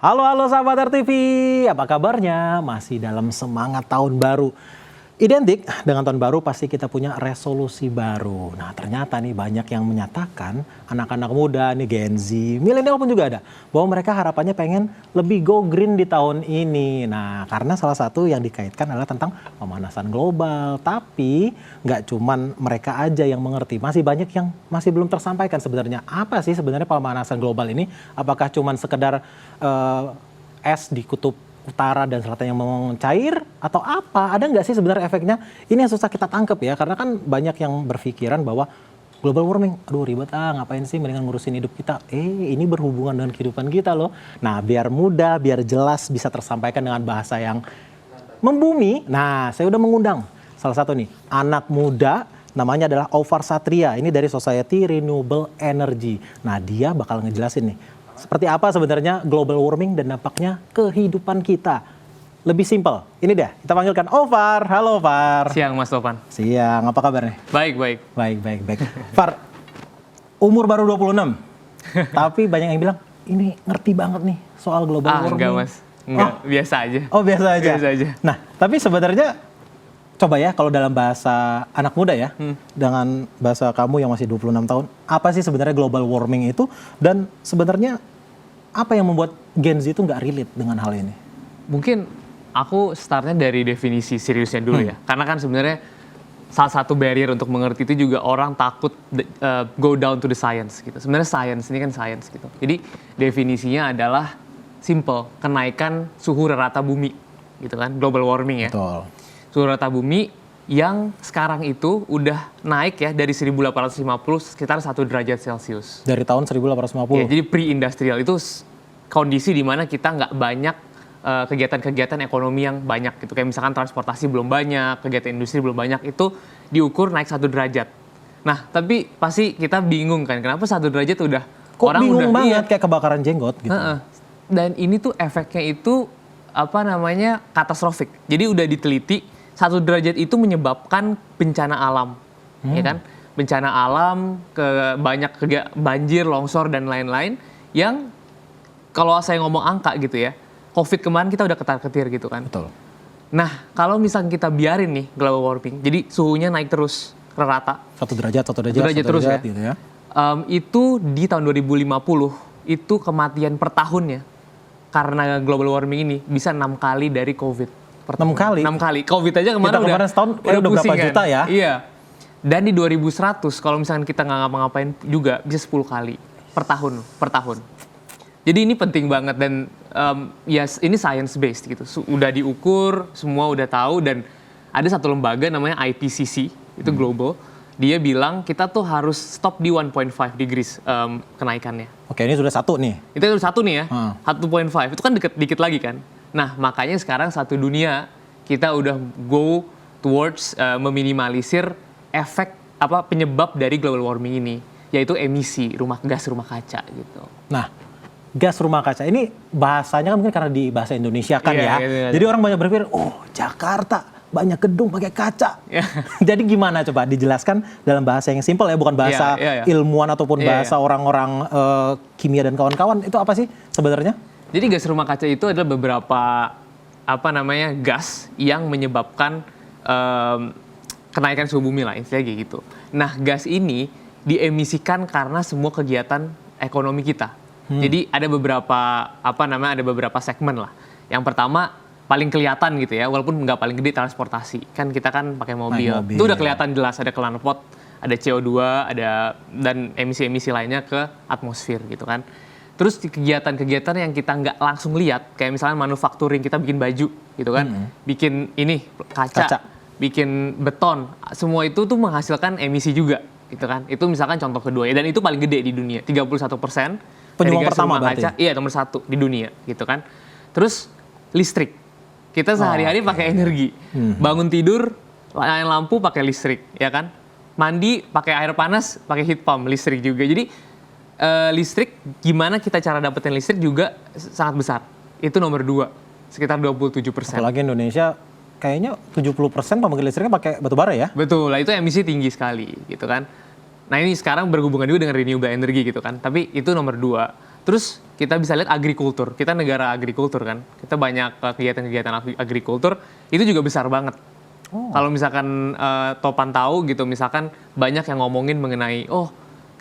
Halo sahabat RTV, apa kabarnya? Masih dalam semangat tahun baru. Identik dengan tahun baru pasti kita punya resolusi baru. Nah ternyata nih banyak yang menyatakan anak-anak muda nih Gen Z, milenial pun juga ada. Bahwa mereka harapannya pengen lebih go green di tahun ini. Nah karena salah satu yang dikaitkan adalah tentang pemanasan global. Tapi nggak cuman mereka aja yang mengerti. Masih banyak yang masih belum tersampaikan sebenarnya. Apa sih sebenarnya pemanasan global ini? Apakah cuman sekedar es di kutub utara dan selatan yang mencair atau apa? Ada nggak sih sebenarnya efeknya? Ini yang susah kita tangkep ya, karena kan banyak yang berpikiran bahwa global warming, aduh ribet ngapain sih mendingan ngurusin hidup kita. Ini berhubungan dengan kehidupan kita loh. Nah biar mudah, biar jelas bisa tersampaikan dengan bahasa yang membumi. Nah saya udah mengundang salah satu nih, anak muda namanya adalah Aufar Satria. Ini dari Society Renewable Energy. Nah dia bakal ngejelasin nih, seperti apa sebenarnya global warming dan dampaknya kehidupan kita. Lebih simpel, ini deh, kita panggilkan Aufar. Halo Far. Siang Mas Topan. Siang, apa kabarnya? Baik. Baik. Far, umur baru 26, tapi banyak yang bilang, ini ngerti banget nih soal global warming. Enggak Mas, enggak, biasa aja. Oh biasa aja? Biasa aja. Nah, tapi sebenarnya, coba ya kalau dalam bahasa anak muda ya, dengan bahasa kamu yang masih 26 tahun, apa sih sebenarnya global warming itu? Dan sebenarnya apa yang membuat Gen Z itu nggak relate dengan hal ini? Mungkin aku startnya dari definisi seriusnya dulu ya. Karena kan sebenarnya salah satu barrier untuk mengerti itu juga orang takut go down to the science gitu. Sebenarnya science ini kan science gitu. Jadi definisinya adalah simple, kenaikan suhu rata bumi gitu kan, global warming ya. Betul. Suhu rata bumi yang sekarang itu udah naik ya dari 1850 sekitar 1 derajat Celcius. Dari tahun 1850? Ya, jadi pre-industrial itu kondisi di mana kita nggak banyak kegiatan-kegiatan ekonomi yang banyak gitu. Kayak misalkan transportasi belum banyak, kegiatan industri belum banyak, itu diukur naik 1 derajat. Nah, tapi pasti kita bingung kan, kenapa 1 derajat udah kok orang bingung udah banget kayak kebakaran jenggot gitu. Dan ini tuh efeknya itu katastrofik. Jadi udah diteliti 1 derajat itu menyebabkan bencana alam, ya kan? Bencana alam, banyak banjir, longsor dan lain-lain. Yang kalau saya ngomong angka gitu ya, COVID kemarin kita udah ketar-ketir gitu kan. Betul. Nah, kalau misalnya kita biarin nih global warming, jadi suhunya naik terus rata. 1 derajat terus ya. Gitu ya. Itu di tahun 2050 itu kematian per tahunnya karena global warming ini bisa 6 kali dari COVID. 6 kali? 6 kali. COVID aja kemarin setahun udah pusing berapa juta ya? Iya. Dan di 2100 kalau misalkan kita nggak ngapa-ngapain juga bisa 10 kali per tahun. Jadi ini penting banget dan ini science based gitu. Udah diukur, semua udah tahu dan ada satu lembaga namanya IPCC, itu global. Dia bilang kita tuh harus stop di 1.5 degrees kenaikannya. Oke, ini sudah satu nih. Itu satu nih ya, 1.5. Itu kan dikit lagi kan. Nah, makanya sekarang satu dunia kita udah go towards meminimalisir efek penyebab dari global warming ini, yaitu emisi gas rumah kaca gitu. Nah, gas rumah kaca ini bahasanya kan mungkin karena di bahasa Indonesia kan ya. Jadi orang banyak berpikir, oh Jakarta banyak gedung pakai kaca. Jadi gimana coba dijelaskan dalam bahasa yang simpel ya, bukan bahasa ilmuwan ataupun bahasa orang-orang kimia dan kawan-kawan. Itu apa sih sebenarnya? Jadi gas rumah kaca itu adalah beberapa gas yang menyebabkan kenaikan suhu bumi lah, istilahnya gitu. Nah, gas ini diemisikan karena semua kegiatan ekonomi kita. Jadi ada beberapa segmen lah. Yang pertama paling kelihatan gitu ya, walaupun nggak paling gede, transportasi. Kan kita kan pakai mobil. Itu udah kelihatan jelas, ada knalpot, ada CO2, dan emisi-emisi lainnya ke atmosfer gitu kan. Terus kegiatan-kegiatan yang kita nggak langsung lihat, kayak misalnya manufacturing, kita bikin baju gitu kan, bikin ini kaca, bikin beton, semua itu tuh menghasilkan emisi juga gitu kan. Itu misalkan contoh kedua ya, dan itu paling gede di dunia, 31%. Penyumbang pertama berarti? Iya, nomor 1 di dunia gitu kan. Terus listrik, kita sehari-hari pakai energi, bangun tidur, nyalain lampu pakai listrik, ya kan. Mandi pakai air panas, pakai heat pump, listrik juga. Jadi listrik, gimana kita cara dapetin listrik juga sangat besar. Itu nomor 2, sekitar 27%. Apalagi Indonesia kayaknya 70% pembangkit listriknya pakai batu bara ya? Betul, lah itu emisi tinggi sekali gitu kan. Nah ini sekarang berhubungan juga dengan renewable energy gitu kan. Tapi itu nomor 2. Terus kita bisa lihat agrikultur, kita negara agrikultur kan, kita banyak kegiatan-kegiatan agrikultur, itu juga besar banget. Kalau misalkan Topan tahu gitu, misalkan banyak yang ngomongin mengenai,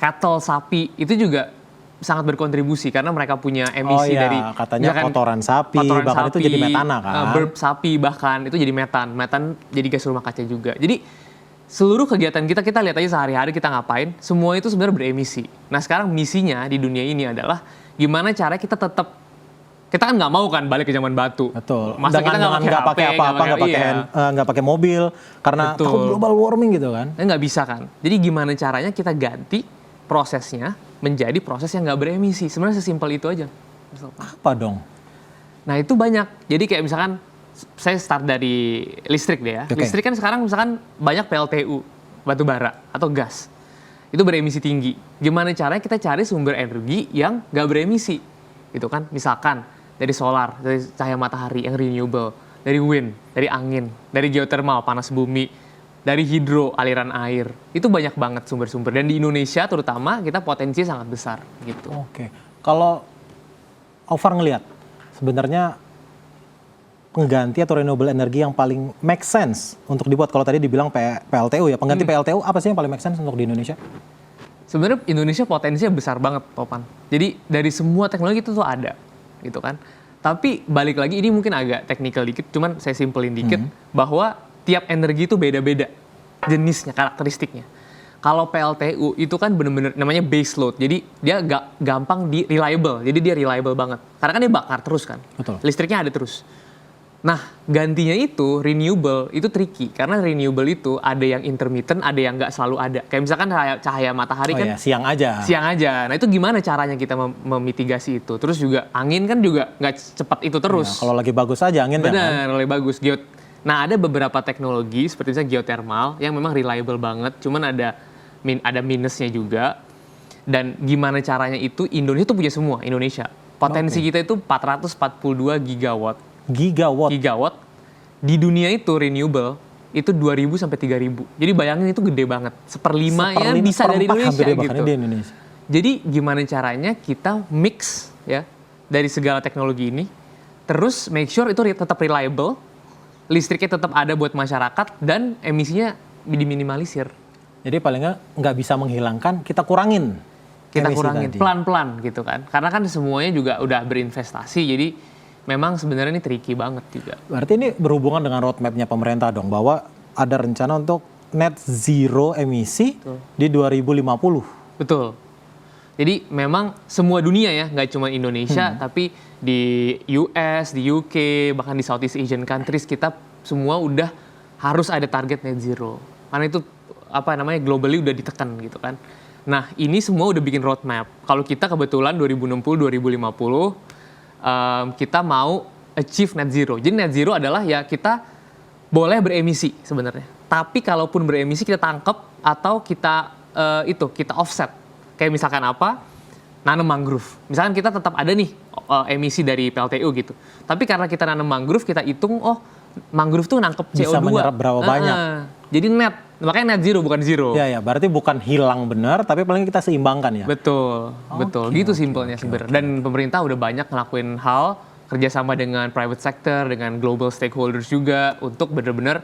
cattle, sapi, itu juga sangat berkontribusi karena mereka punya emisi dari katanya kotoran sapi, bahkan itu jadi metana kan. Burp sapi bahkan itu jadi metan jadi gas rumah kaca juga. Jadi seluruh kegiatan kita lihat aja sehari-hari kita ngapain, semua itu sebenarnya beremisi. Nah sekarang misinya di dunia ini adalah gimana cara kita kan nggak mau kan balik ke zaman batu. Betul. Masa kita nggak pakai apa-apa, nggak pakai mobil karena takut global warming gitu kan? Nggak bisa kan. Jadi gimana caranya kita ganti prosesnya menjadi proses yang nggak beremisi. Sebenarnya sesimpel itu aja. Apa dong? Nah itu banyak. Jadi kayak misalkan saya start dari listrik deh ya. Okay. Listrik kan sekarang misalkan banyak PLTU, batu bara atau gas. Itu beremisi tinggi. Gimana caranya kita cari sumber energi yang nggak beremisi? Gitu kan. Misalkan dari solar, dari cahaya matahari yang renewable, dari wind, dari angin, dari geothermal, panas bumi, dari hidro, aliran air. Itu banyak banget sumber-sumber. Dan di Indonesia terutama kita potensi sangat besar gitu. Oke. Kalau Aufar ngelihat sebenarnya pengganti atau renewable energi yang paling make sense untuk dibuat, kalau tadi dibilang PLTU ya, pengganti PLTU apa sih yang paling make sense untuk di Indonesia? Sebenarnya Indonesia potensinya besar banget, Topan. Jadi dari semua teknologi itu tuh ada, gitu kan. Tapi balik lagi ini mungkin agak teknikal dikit, cuman saya simpelin dikit bahwa tiap energi itu beda-beda jenisnya, karakteristiknya. Kalau PLTU itu kan bener-bener namanya base load, jadi dia gampang di reliable, jadi dia reliable banget. Karena kan dia bakar terus kan, betul. Listriknya ada terus. Nah, gantinya itu renewable, itu tricky. Karena renewable itu ada yang intermittent, ada yang nggak selalu ada. Kayak misalkan cahaya matahari kan siang aja. Siang aja. Nah, itu gimana caranya kita memitigasi itu? Terus juga angin kan juga nggak cepat itu terus. Ya, kalau lagi bagus aja angin kan? Benar, lagi bagus. Nah, ada beberapa teknologi seperti misalnya geothermal yang memang reliable banget, cuman ada minusnya juga. Dan gimana caranya itu, Indonesia tuh punya semua, Indonesia. Potensi kita itu 442 gigawatt. Gigawatt di dunia itu renewable itu 2.000 sampai 3.000. Jadi bayangin itu gede banget. Seperlimanya bisa dari Indonesia gitu. Di Indonesia. Jadi gimana caranya kita mix ya dari segala teknologi ini, terus make sure itu tetap reliable, listriknya tetap ada buat masyarakat dan emisinya diminimalisir. Jadi paling nggak bisa menghilangkan, kita kurangin. Kita kurangin pelan-pelan gitu kan. Karena kan semuanya juga udah berinvestasi, jadi memang sebenarnya ini tricky banget juga. Berarti ini berhubungan dengan roadmap-nya pemerintah dong, bahwa ada rencana untuk net zero emisi di 2050. Betul. Jadi memang semua dunia ya, nggak cuma Indonesia, tapi di US, di UK, bahkan di Southeast Asian countries kita semua udah harus ada target net zero. Karena itu globally udah ditekan gitu kan. Nah ini semua udah bikin roadmap. Kalau kita kebetulan 2060-2050 kita mau achieve net zero. Jadi net zero adalah ya kita boleh beremisi sebenarnya. Tapi kalaupun beremisi kita tangkap atau kita offset. Kayak misalkan apa? Nanam mangrove. Misalkan kita tetap ada nih emisi dari PLTU gitu. Tapi karena kita nanam mangrove, kita hitung mangrove tuh nangkep CO2. Bisa menyerap berapa banyak. Jadi net. Makanya net zero bukan zero. Ya, berarti bukan hilang benar, tapi paling kita seimbangkan ya. Betul. Gitu simpelnya sebenarnya. Dan pemerintah udah banyak ngelakuin hal kerjasama dengan private sector, dengan global stakeholders juga untuk benar-benar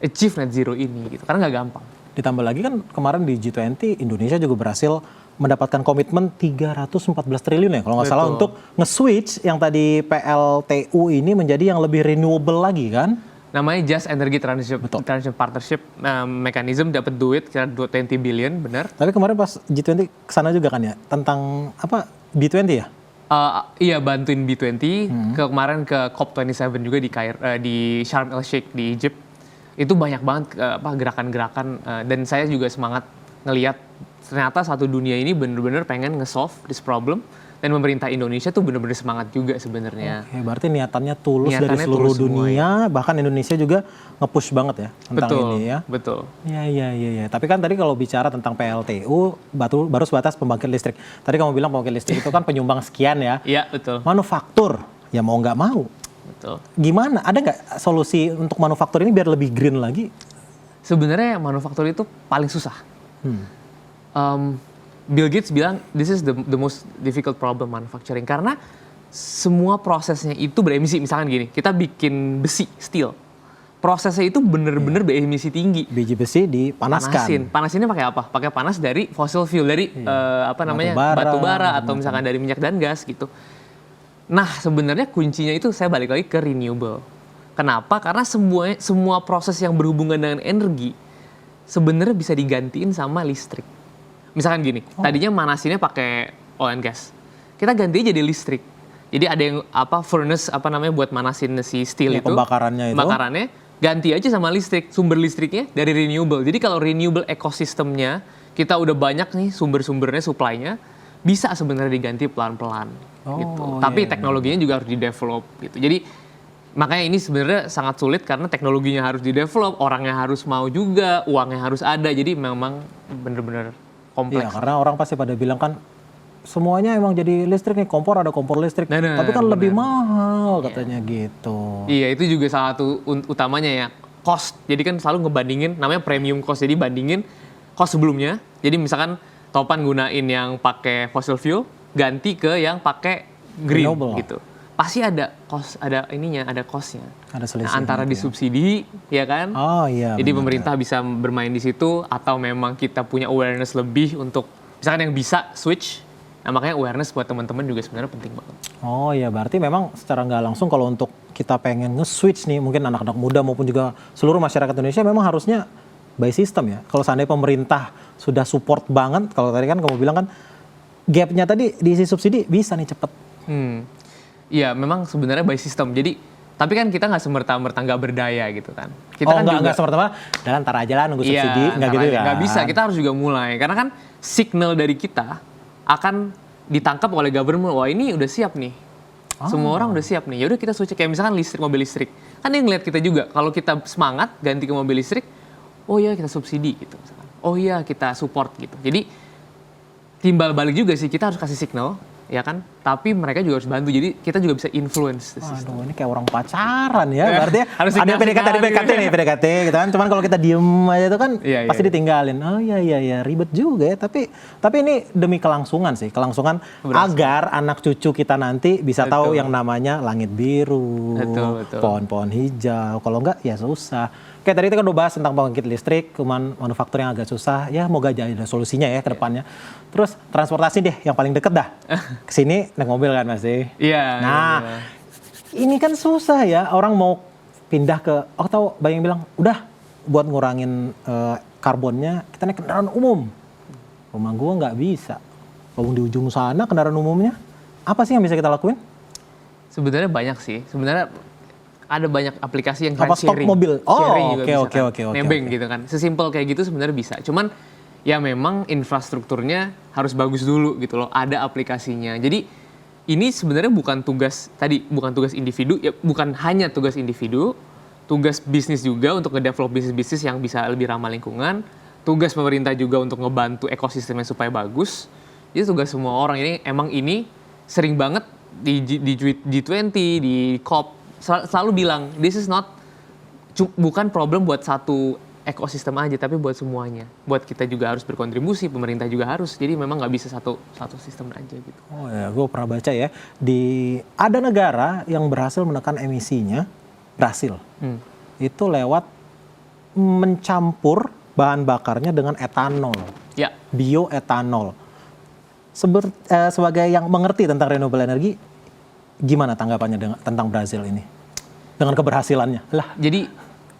achieve net zero ini gitu. Karena nggak gampang. Ditambah lagi kan kemarin di G20 Indonesia juga berhasil mendapatkan komitmen 314 triliun ya kalau nggak salah untuk nge-switch yang tadi PLTU ini menjadi yang lebih renewable lagi kan? Namanya Just Energy Transition Partnership Mechanism, dapat duit kira 20 billion, benar. Tapi kemarin pas G20 kesana juga kan ya, tentang apa, B20 ya? Iya, bantuin B20, kemarin ke COP27 juga di Sharm el Sheikh di Egypt. Itu banyak banget gerakan-gerakan, dan saya juga semangat ngelihat ternyata satu dunia ini benar-benar pengen nge-solve this problem. Dan pemerintah Indonesia tuh bener-bener semangat juga sebenarnya. Oke, berarti niatannya tulus dari seluruh dunia, bahkan Indonesia juga nge-push banget ya tentang ini ya. Betul. Iya. Tapi kan tadi kalau bicara tentang PLTU, baru sebatas pembangkit listrik. Tadi kamu bilang pembangkit listrik itu kan penyumbang sekian ya. Iya, betul. Manufaktur, ya mau nggak mau. Betul. Gimana? Ada nggak solusi untuk manufaktur ini biar lebih green lagi? Sebenarnya manufaktur itu paling susah. Bill Gates bilang this is the most difficult problem manufacturing karena semua prosesnya itu beremisi. Misalkan gini, kita bikin besi, steel. Prosesnya itu bener-bener beremisi tinggi. Biji besi dipanaskan. Panasinnya pakai apa? Pakai panas dari fossil fuel, dari batu bara atau misalkan dari minyak dan gas gitu. Nah, sebenarnya kuncinya itu saya balik lagi ke renewable. Kenapa? Karena semua proses yang berhubungan dengan energi sebenarnya bisa digantiin sama listrik. Misalkan gini, tadinya manasinnya pakai oil and gas. Kita ganti jadi listrik. Jadi ada yang furnace buat manasin si steel itu. Pembakarannya itu. Pembakarannya ganti aja sama listrik. Sumber listriknya dari renewable. Jadi kalau renewable ekosistemnya kita udah banyak nih sumber-sumbernya, supply-nya bisa sebenarnya diganti pelan-pelan gitu. Tapi teknologinya juga harus di-develop gitu. Jadi makanya ini sebenarnya sangat sulit karena teknologinya harus di-develop, orangnya harus mau juga, uangnya harus ada. Jadi memang bener-bener kompleks. Iya, karena orang pasti pada bilang kan semuanya emang jadi listrik nih, kompor ada kompor listrik, tapi kan lebih mahal katanya gitu. Iya, itu juga salah satu utamanya ya, cost. Jadi kan selalu ngebandingin, namanya premium cost, jadi bandingin cost sebelumnya. Jadi misalkan Topan gunain yang pakai fossil fuel, ganti ke yang pakai green renewable gitu. Pasti ada cost, ada costnya. Ada selisih antara disubsidi, ya kan? Oh iya. Jadi pemerintah bisa bermain di situ, atau memang kita punya awareness lebih untuk, misalkan yang bisa switch. Nah makanya awareness buat teman-teman juga sebenarnya penting banget. Oh iya, berarti memang secara nggak langsung kalau untuk kita pengen nge-switch nih, mungkin anak-anak muda maupun juga seluruh masyarakat Indonesia memang harusnya by system ya. Kalau seandainya pemerintah sudah support banget, kalau tadi kan kamu bilang kan gapnya tadi diisi subsidi bisa nih cepet. Iya memang sebenarnya by system. Jadi tapi kan kita nggak semerta-merta nggak berdaya gitu kan. Kita kan nggak semerta-merta, dan ntar aja lah nunggu subsidi, nggak gitu ya. Nggak bisa, kita harus juga mulai. Karena kan signal dari kita akan ditangkap oleh government, wah ini udah siap nih. Semua orang udah siap nih. Ya udah kita switch, kayak misalkan mobil listrik. Kan dia ngeliat kita juga. Kalau kita semangat ganti ke mobil listrik, oh iya kita subsidi gitu misalkan. Oh iya kita support gitu. Jadi timbal balik juga sih, kita harus kasih signal, ya kan? Tapi mereka juga harus bantu. Jadi kita juga bisa influence the system. Aduh, ini kayak orang pacaran ya. Berarti harus ada PDKT nih, PDKT gitu kan. Cuman kalau kita diem aja itu kan pasti ditinggalin. Oh iya, ribet juga ya. Tapi ini demi kelangsungan sih. Kelangsungan agar anak cucu kita nanti bisa tahu yang namanya langit biru, pohon-pohon hijau. Kalau enggak ya susah. Kayak tadi kita kan udah bahas tentang pembangkit listrik, cuman manufaktur yang agak susah. Ya moga aja ada solusinya ya ke depannya. Terus transportasi deh yang paling deket dah. Kesini naik mobil kan masih. Iya. Nah, ini kan susah ya, orang mau pindah ke, tahu banyak yang bilang, udah buat ngurangin karbonnya kita naik kendaraan umum. Rumah gua nggak bisa. Kalau di ujung sana kendaraan umumnya, apa sih yang bisa kita lakuin? Sebenarnya banyak sih. Sebenarnya ada banyak aplikasi yang apa stok sharing. mobil? Sharing juga Oke. Nebeng gitu kan. Sesimpel kayak gitu sebenarnya bisa. Cuman ya memang infrastrukturnya harus bagus dulu gitu loh. Ada aplikasinya. Jadi ini sebenarnya bukan tugas individu, ya bukan hanya tugas individu, tugas bisnis juga untuk nge-develop bisnis-bisnis yang bisa lebih ramah lingkungan, tugas pemerintah juga untuk ngebantu ekosistemnya supaya bagus. Jadi tugas semua orang ini sering banget di G20, di COP selalu bilang this is not bukan problem buat satu ekosistem aja, tapi buat semuanya. Buat kita juga harus berkontribusi, pemerintah juga harus. Jadi memang nggak bisa satu sistem aja gitu. Oh ya, gue pernah baca ya, ada negara yang berhasil menekan emisinya, itu lewat mencampur bahan bakarnya dengan etanol, bioetanol. Sebagai yang mengerti tentang renewable energy, gimana tanggapannya tentang Brazil ini? Dengan keberhasilannya lah. Jadi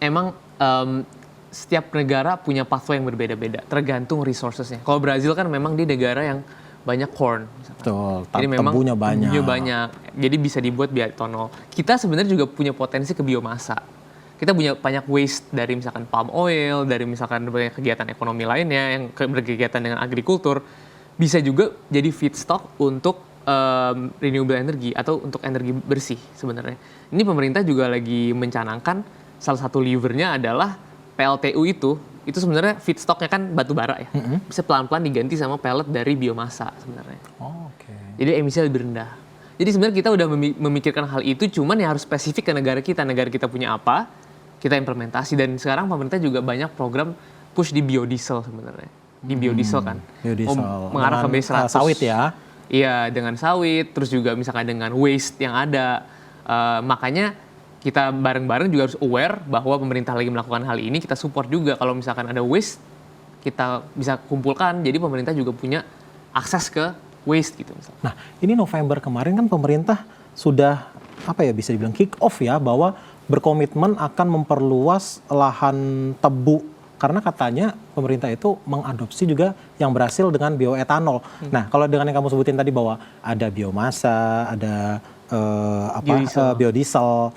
emang setiap negara punya pathway yang berbeda-beda, tergantung resourcesnya. Kalau Brazil kan memang di negara yang banyak corn. Betul, jadi memang tebunya banyak. Jadi bisa dibuat bioetanol. Kita sebenarnya juga punya potensi ke biomasa. Kita punya banyak waste dari misalkan palm oil, dari misalkan banyak kegiatan ekonomi lainnya yang berkegiatan dengan agrikultur. Bisa juga jadi feedstock untuk renewable energy atau untuk energi bersih sebenarnya. Ini pemerintah juga lagi mencanangkan salah satu levernya adalah PLTU itu sebenarnya feedstocknya kan batu bara ya. Bisa pelan-pelan diganti sama pellet dari biomasa sebenarnya. Jadi emisinya lebih rendah. Jadi sebenarnya kita udah memikirkan hal itu, cuman ya harus spesifik ke negara kita punya apa, kita implementasi. Dan sekarang pemerintah juga banyak program push di biodiesel sebenarnya. di biodiesel kan. Biodiesel. Mengarah ke Dengan, B100. sawit ya. Iya, dengan sawit, terus juga misalkan dengan waste yang ada. Makanya kita bareng-bareng juga harus aware bahwa pemerintah lagi melakukan hal ini, kita support juga. Kalau misalkan ada waste, kita bisa kumpulkan, jadi pemerintah juga punya akses ke waste gitu misalkan. Nah, ini November kemarin kan pemerintah sudah bisa dibilang kick off ya, bahwa berkomitmen akan memperluas lahan tebu, karena katanya pemerintah itu mengadopsi juga yang berhasil dengan bioetanol. Nah, kalau dengan yang kamu sebutin tadi bahwa ada biomasa, ada biodiesel,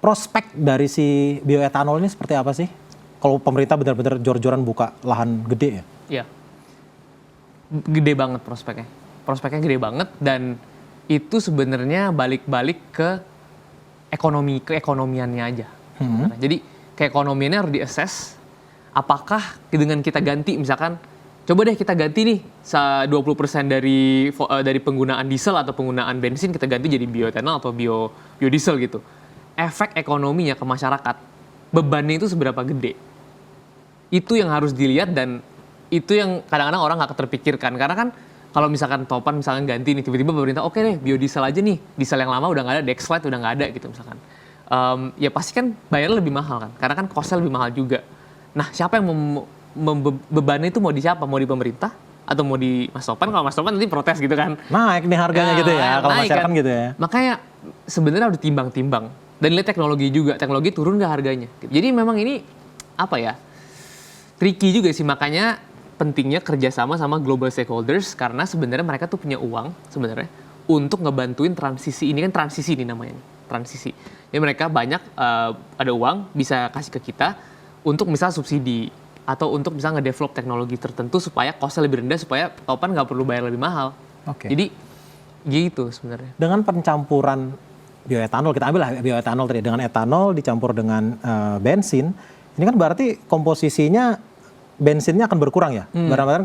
prospek dari si bioetanol ini seperti apa sih? Kalau pemerintah benar-benar jor-joran buka lahan gede ya? Iya, gede banget prospeknya. Prospeknya gede banget, dan itu sebenarnya balik-balik ke keekonomiannya aja. Jadi keekonomiannya harus diassess. Apakah dengan kita ganti, misalkan coba deh kita ganti nih 20% dari penggunaan diesel atau penggunaan bensin kita ganti jadi bioetanol atau biodiesel gitu. Efek ekonominya ke masyarakat, bebannya itu seberapa gede. Itu yang harus dilihat, dan itu yang kadang-kadang orang nggak terpikirkan. Karena kan kalau misalkan Topan misalkan ganti nih, tiba-tiba pemerintah oke deh biodiesel aja nih, diesel yang lama udah nggak ada, Dexlite udah nggak ada gitu misalkan. Ya pasti kan bayarnya lebih mahal kan, karena kan costnya lebih mahal juga. Nah, siapa yang bebannya itu mau di siapa? Mau di pemerintah atau mau di Mas Topan? Kalau Mas Topan nanti protes gitu kan. Naik nih harganya gitu ya, kalau masyarakat kan gitu ya. Makanya sebenarnya harus ditimbang-timbang. Dan lihat teknologi juga, teknologi turun nggak harganya. Jadi memang ini tricky juga sih, makanya pentingnya kerjasama sama global stakeholders, karena sebenarnya mereka tuh punya uang sebenarnya untuk ngebantuin transisi. Ini kan transisi nih namanya, transisi. Jadi mereka banyak ada uang bisa kasih ke kita untuk misal subsidi atau untuk misal ngedevelop teknologi tertentu supaya costnya lebih rendah, supaya Topan nggak perlu bayar lebih mahal. Jadi gitu sebenarnya. Dengan pencampuran bioetanol, kita ambil lah bioetanol tadi, dengan etanol dicampur dengan bensin, ini kan berarti komposisinya bensinnya akan berkurang ya. Barang-barang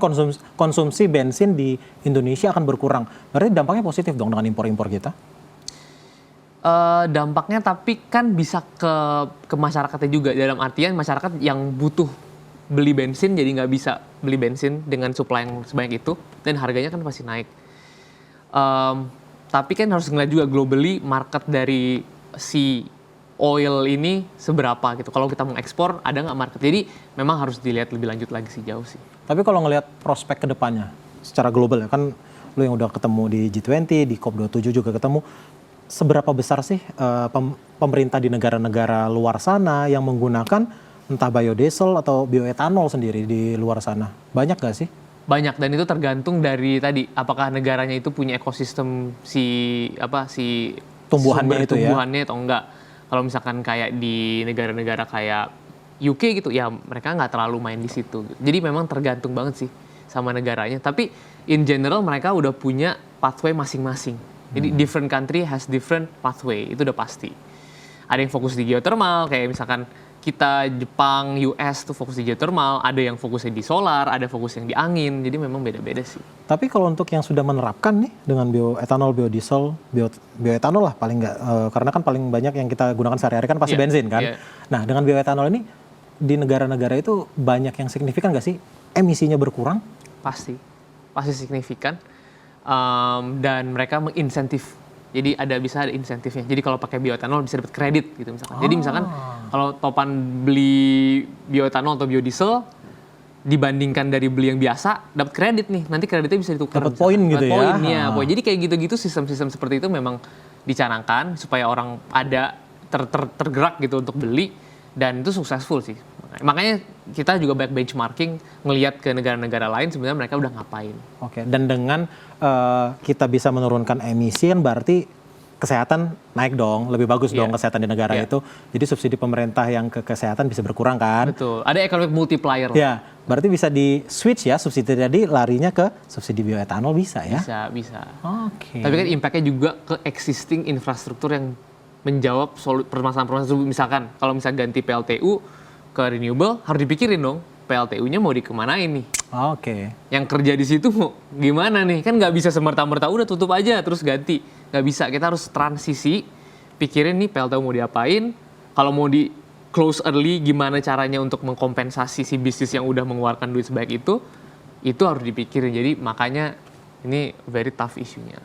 konsumsi bensin di Indonesia akan berkurang. Berarti dampaknya positif dong dengan impor-impor kita? Dampaknya tapi kan bisa ke masyarakatnya juga, dalam artian masyarakat yang butuh beli bensin jadi nggak bisa beli bensin dengan supply yang sebanyak itu, dan harganya kan pasti naik. Tapi kan harus ngeliat juga globally market dari si oil ini seberapa gitu. Kalau kita mau ekspor ada nggak market? Jadi memang harus dilihat lebih lanjut lagi sih, jauh sih. Tapi kalau ngelihat prospek ke depannya secara global ya, kan lu yang udah ketemu di G20, di COP27 juga ketemu, seberapa besar sih pemerintah di negara-negara luar sana yang menggunakan entah biodiesel atau bioetanol sendiri di luar sana? Banyak gak sih? Banyak, dan itu tergantung dari tadi apakah negaranya itu punya ekosistem si tumbuhannya itu ya, atau enggak. Kalau misalkan kayak di negara-negara kayak UK gitu ya, mereka nggak terlalu main di situ. Jadi memang tergantung banget sih sama negaranya. Tapi in general mereka udah punya pathway masing-masing. Jadi different country has different pathway, itu udah pasti. Ada yang fokus di geothermal, kayak misalkan kita Jepang, US tuh fokus di geothermal, ada yang fokusnya di solar, ada fokus yang di angin, jadi memang beda-beda sih. Tapi kalau untuk yang sudah menerapkan nih dengan bioetanol, biodiesel, bioetanol lah paling nggak, karena kan paling banyak yang kita gunakan sehari-hari kan pasti bensin kan. Nah dengan bioetanol ini di negara-negara itu banyak yang signifikan nggak sih emisinya berkurang? Pasti signifikan, dan mereka menginsentif. Jadi bisa ada insentifnya. Jadi kalau pakai bioetanol bisa dapat kredit gitu misalkan. Jadi misalkan kalau Topan beli bioetanol atau biodiesel dibandingkan dari beli yang biasa, dapat kredit nih. Nanti kreditnya bisa ditukar. Dapat poin gitu ya. Poinnya. Jadi kayak gitu-gitu sistem-sistem seperti itu memang dicanangkan supaya orang ada tergerak gitu untuk beli, dan itu successful sih. Makanya kita juga banyak benchmarking ngelihat ke negara-negara lain sebenarnya mereka udah ngapain. Oke, dan dengan kita bisa menurunkan emisi kan berarti kesehatan naik dong, lebih bagus dong kesehatan di negara itu. Jadi subsidi pemerintah yang ke kesehatan bisa berkurang kan? Betul, ada economic multiplier. Ya, berarti bisa di switch ya subsidi tadi larinya ke subsidi bioetanol bisa ya? Bisa. Oke. Tapi kan impactnya juga ke existing infrastruktur yang menjawab permasalahan-permasalahan. Misalkan kalau misalnya ganti PLTU ke renewable, harus dipikirin dong PLTU-nya mau dikemanain nih. Oke. Yang kerja di situ mau gimana nih? Kan nggak bisa semerta-merta udah tutup aja terus ganti. Nggak bisa, kita harus transisi, pikirin nih PLTU mau diapain. Kalau mau close early, gimana caranya untuk mengkompensasi si bisnis yang udah mengeluarkan duit sebanyak itu harus dipikirin. Jadi makanya ini very tough isunya.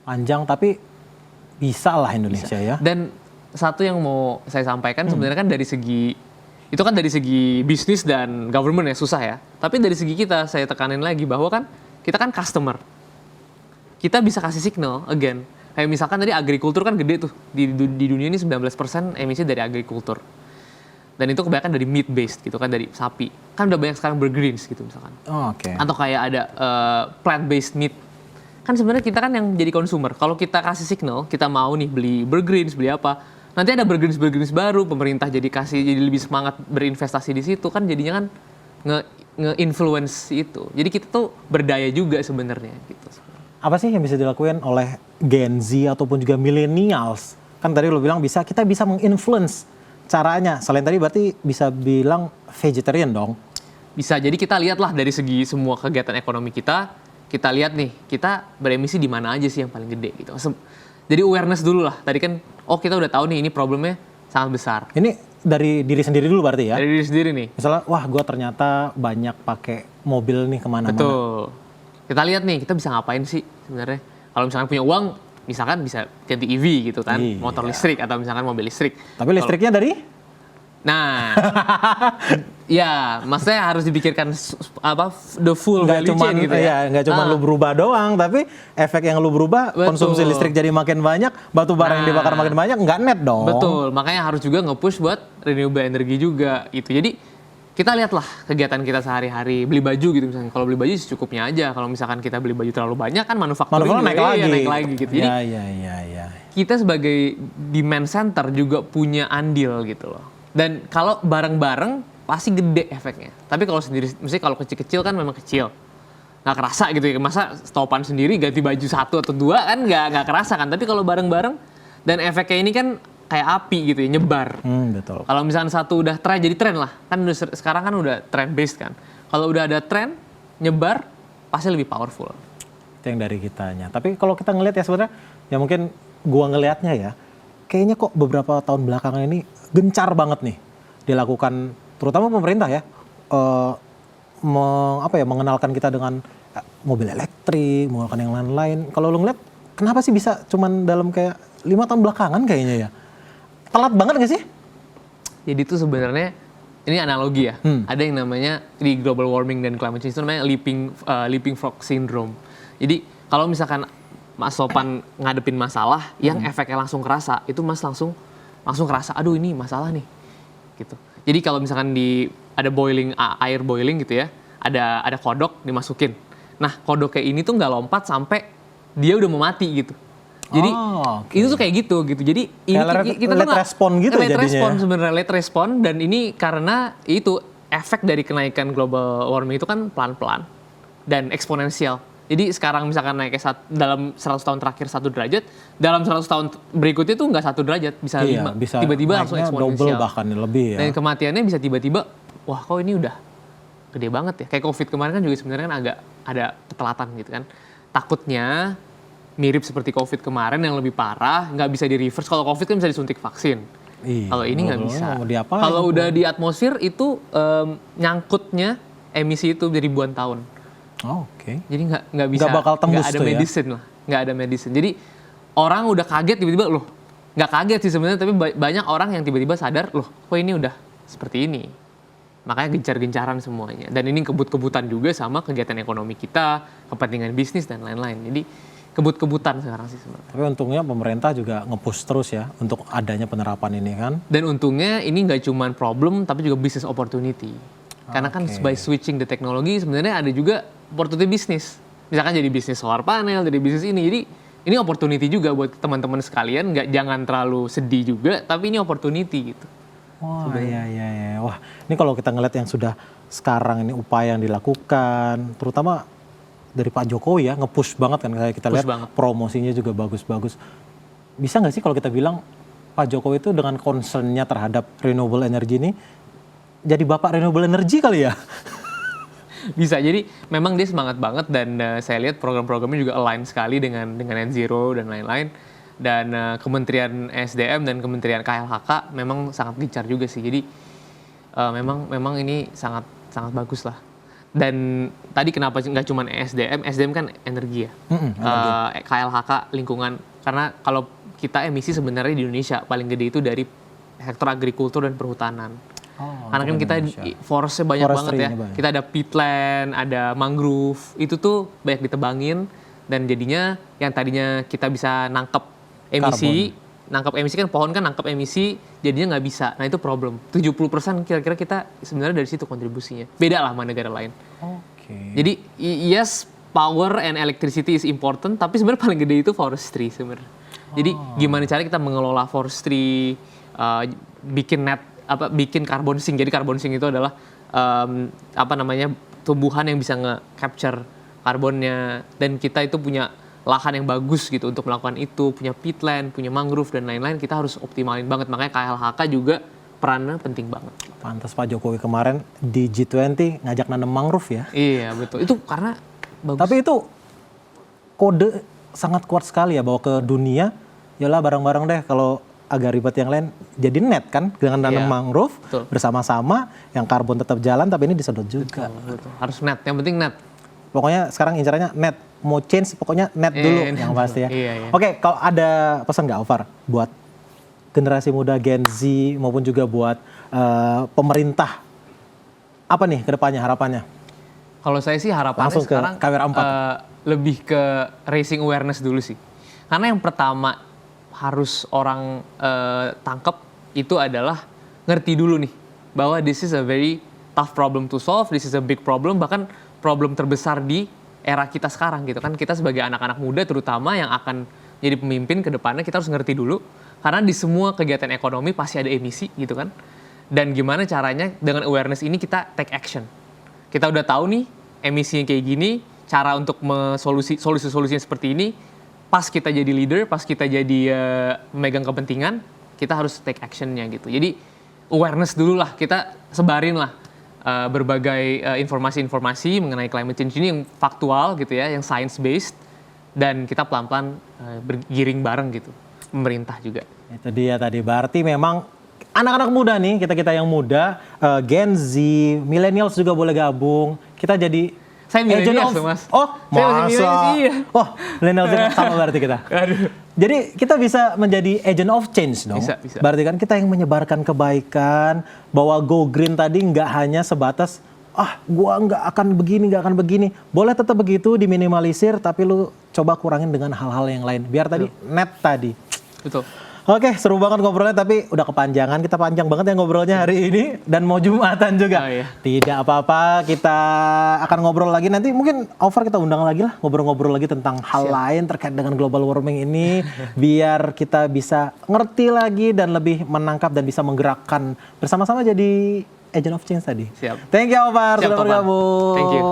Panjang tapi bisa lah Indonesia ya. Dan satu yang mau saya sampaikan sebenarnya kan dari segi bisnis dan government ya susah ya. Tapi dari segi kita saya tekanin lagi bahwa kan kita kan customer. Kita bisa kasih signal again. Kayak misalkan tadi agrikultur kan gede tuh. Di dunia ini 19% emisi dari agrikultur. Dan itu kebanyakan dari meat based gitu kan, dari sapi. Kan udah banyak sekarang burgerins gitu misalkan. Oh, oke. Atau kayak ada plant based meat. Kan sebenarnya kita kan yang jadi consumer. Kalau kita kasih signal, kita mau nih beli burgerins, beli apa. Nanti ada burgerins baru, pemerintah jadi lebih semangat berinvestasi di situ kan jadinya kan nge-influence itu. Jadi kita tuh berdaya juga sebenarnya gitu. Apa sih yang bisa dilakukan oleh Gen Z ataupun juga millennials? Kan tadi lo bilang kita bisa menginfluence caranya. Selain tadi berarti bisa bilang vegetarian dong. Bisa, jadi kita lihatlah dari segi semua kegiatan ekonomi kita lihat nih, kita beremisi di mana aja sih yang paling gede gitu. Jadi awareness dulu lah. Tadi kan, kita udah tahu nih ini problemnya sangat besar. Ini dari diri sendiri dulu berarti ya? Dari diri sendiri nih. Misalnya, wah gue ternyata banyak pakai mobil nih kemana-mana. Betul. Kita lihat nih, kita bisa ngapain sih sebenarnya. Kalau misalkan punya uang, misalkan bisa ganti EV gitu kan, motor listrik atau misalkan mobil listrik. Tapi listriknya dari? Nah, ya, maksudnya harus dipikirkan the full value chain gitu ya. Nggak cuma lu berubah doang, tapi efek yang lu berubah, konsumsi listrik jadi makin banyak, batu bara yang dibakar makin banyak, nggak net dong. Betul, makanya harus juga nge-push buat renewable energy juga itu. Jadi kita lihatlah kegiatan kita sehari-hari, beli baju gitu misalnya. Kalau beli baju secukupnya aja. Kalau misalkan kita beli baju terlalu banyak kan manufakturnya naik lagi gitu. Jadi kita sebagai demand center juga punya andil gitu loh. Dan kalau bareng-bareng pasti gede efeknya. Tapi kalau sendiri, misalnya kalau kecil-kecil kan memang kecil, nggak kerasa gitu ya. Masa stopan sendiri ganti baju 1 atau 2 kan nggak kerasa kan. Tapi kalau bareng-bareng dan efeknya ini kan kayak api gitu ya, nyebar. Betul. Kalau misalnya satu udah jadi tren lah. Kan sekarang kan udah trend based kan. Kalau udah ada tren, nyebar, pasti lebih powerful. Itu yang dari kitanya. Tapi kalau kita ngelihat ya sebenarnya, ya mungkin gua ngelihatnya ya, kayaknya kok beberapa tahun belakangan ini gencar banget nih dilakukan, terutama pemerintah ya, mengenalkan kita dengan mobil elektrik, mengenalkan yang lain-lain. Kalau lo ngeliat, kenapa sih bisa cuman dalam kayak 5 tahun belakangan kayaknya ya? Telat banget gak sih? Jadi itu sebenarnya ini analogi ya. Ada yang namanya di global warming dan climate change itu namanya leaping frog syndrome. Jadi kalau misalkan Mas Sopan ngadepin masalah yang efeknya langsung kerasa, itu Mas langsung kerasa, aduh ini masalah nih. Gitu. Jadi kalau misalkan ada air boiling gitu ya, ada kodok dimasukin. Nah, kodok kayak ini tuh nggak lompat sampai dia udah mau mati gitu. Jadi itu tuh kayak gitu. Jadi ini kita tuh late respon gitu late jadinya. Respon sebenarnya late respon, dan ini karena itu efek dari kenaikan global warming itu kan pelan-pelan dan eksponensial. Jadi sekarang misalkan naiknya dalam 100 tahun terakhir 1 derajat, dalam 100 tahun berikutnya tuh nggak 1 derajat, bisa 5. Tiba-tiba langsung eksponensial. Double bahkan lebih ya. Dan kematiannya bisa tiba-tiba, wah kok ini udah gede banget ya. Kayak COVID kemarin kan juga sebenarnya kan agak ada ketelatan gitu kan. Takutnya mirip seperti COVID kemarin yang lebih parah, nggak bisa di reverse. Kalau COVID kan bisa disuntik vaksin. Kalau ini nggak bisa. Kalau udah di atmosfer itu nyangkutnya emisi itu dari ribuan tahun. Oke. Jadi nggak bisa. Nggak bakal tembus nggak ada tuh medicine lah, nggak ada medicine. Jadi orang udah kaget tiba-tiba loh. Nggak kaget sih sebenarnya, tapi banyak orang yang tiba-tiba sadar loh, kok ini udah seperti ini. Makanya gencar-gencaran semuanya. Dan ini kebut-kebutan juga sama kegiatan ekonomi kita, kepentingan bisnis dan lain-lain. Jadi kebut-kebutan sekarang sih sebenarnya. Tapi untungnya pemerintah juga nge-push terus ya untuk adanya penerapan ini kan. Dan untungnya ini nggak cuma problem tapi juga business opportunity. Karena kan by switching the teknologi sebenarnya ada juga opportunity bisnis. Misalkan jadi bisnis solar panel, jadi bisnis ini. Jadi ini opportunity juga buat teman-teman sekalian. Jangan terlalu sedih juga, tapi ini opportunity gitu. Wah iya. Wah ini kalau kita ngeliat yang sudah sekarang ini upaya yang dilakukan, terutama dari Pak Jokowi ya, nge-push banget kan, kayak kita lihat promosinya juga bagus-bagus. Bisa nggak sih kalau kita bilang Pak Jokowi itu dengan concern-nya terhadap renewable energy ini jadi bapak renewable energy kali ya? Bisa, jadi memang dia semangat banget dan saya lihat program-programnya juga align sekali dengan net zero dan lain-lain. dan Kementerian SDM dan Kementerian KLHK memang sangat gencar juga sih. Jadi memang ini sangat bagus lah. Dan tadi kenapa nggak cuma SDM kan energi ya, KLHK lingkungan. Karena kalau kita emisi sebenarnya di Indonesia paling gede itu dari sektor agrikultur dan perhutanan. Karena kan kita forestnya banyak banget ya. Kita ada peatland, ada mangrove, itu tuh banyak ditebangin dan jadinya yang tadinya kita bisa nangkep emisi, kan pohon kan nangkep emisi, jadinya nggak bisa. Nah itu problem. 70% kira-kira kita sebenarnya dari situ kontribusinya. Beda lah sama negara lain. Jadi yes, power and electricity is important, tapi sebenarnya paling gede itu forestry sebenarnya. Jadi gimana cara kita mengelola forestry, bikin carbon sink. Jadi carbon sink itu adalah tumbuhan yang bisa nge-capture karbonnya, dan kita itu punya lahan yang bagus gitu untuk melakukan itu, punya peatland, punya mangrove dan lain-lain, kita harus optimalin banget. Makanya KLHK juga perannya penting banget. Pantas Pak Jokowi kemarin di G20 ngajak nanam mangrove ya. Iya betul, itu karena bagus. Tapi itu kode sangat kuat sekali ya bahwa ke dunia, yalah bareng-bareng deh kalau agak ribet yang lain jadi net kan dengan nanam mangrove bersama-sama, yang karbon tetap jalan tapi ini disedot juga. Betul. Harus net, yang penting net. Pokoknya sekarang incarannya net, mau change pokoknya net dulu yang pasti ya. Oke, kalau ada pesan nggak Alvar buat generasi muda Gen Z maupun juga buat pemerintah, apa nih kedepannya harapannya? Kalau saya sih harapannya langsung sekarang KWR 4. Lebih ke raising awareness dulu sih. Karena yang pertama harus orang tangkep itu adalah ngerti dulu nih bahwa this is a very tough problem to solve, this is a big problem, bahkan problem terbesar di era kita sekarang gitu kan. Kita sebagai anak-anak muda terutama yang akan jadi pemimpin ke depannya, kita harus ngerti dulu. Karena di semua kegiatan ekonomi pasti ada emisi gitu kan. Dan gimana caranya dengan awareness ini kita take action. Kita udah tahu nih emisinya kayak gini, cara untuk solusi-solusinya seperti ini. Pas kita jadi leader, pas kita jadi memegang kepentingan, kita harus take actionnya gitu. Jadi awareness dulu lah, kita sebarin lah berbagai informasi-informasi mengenai climate change ini yang faktual gitu ya, yang science based, dan kita pelan-pelan bergiring bareng gitu, pemerintah juga. Itu dia tadi, berarti memang anak-anak muda nih, kita yang muda, Gen Z, millennials juga boleh gabung, kita jadi saya millennials tuh Mas. Oh masa? Iya. Oh millennials sama berarti kita. Aduh. Jadi kita bisa menjadi agent of change dong. Bisa. Berarti kan kita yang menyebarkan kebaikan, bahwa go green tadi nggak hanya sebatas gua nggak akan begini. Boleh tetap begitu, diminimalisir, tapi lu coba kurangin dengan hal-hal yang lain. Biar tadi net tadi. Betul. Oke, seru banget ngobrolnya, tapi udah kepanjangan. Kita panjang banget ya ngobrolnya hari ini, dan mau Jumatan juga. Oh, iya. Tidak apa-apa, kita akan ngobrol lagi. Nanti mungkin Alvar kita undang lagi lah, ngobrol-ngobrol lagi tentang hal lain terkait dengan global warming ini. Biar kita bisa ngerti lagi dan lebih menangkap dan bisa menggerakkan bersama-sama jadi agent of change tadi. Siap. Thank you Alvar sudah bergabung. Thank you.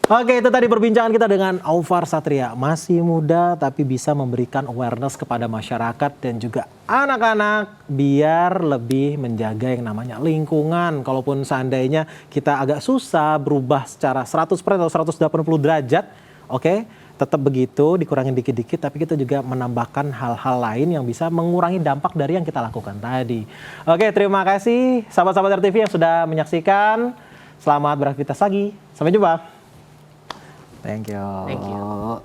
Oke, itu tadi perbincangan kita dengan Alvar Satria. Masih muda tapi bisa memberikan awareness kepada masyarakat dan juga anak-anak biar lebih menjaga yang namanya lingkungan. Kalaupun seandainya kita agak susah berubah secara 100% atau 180 derajat, oke, tetap begitu, dikurangin dikit-dikit, tapi kita juga menambahkan hal-hal lain yang bisa mengurangi dampak dari yang kita lakukan tadi. Oke, terima kasih sahabat-sahabat RTV yang sudah menyaksikan. Selamat beraktivitas lagi. Sampai jumpa. Thank you.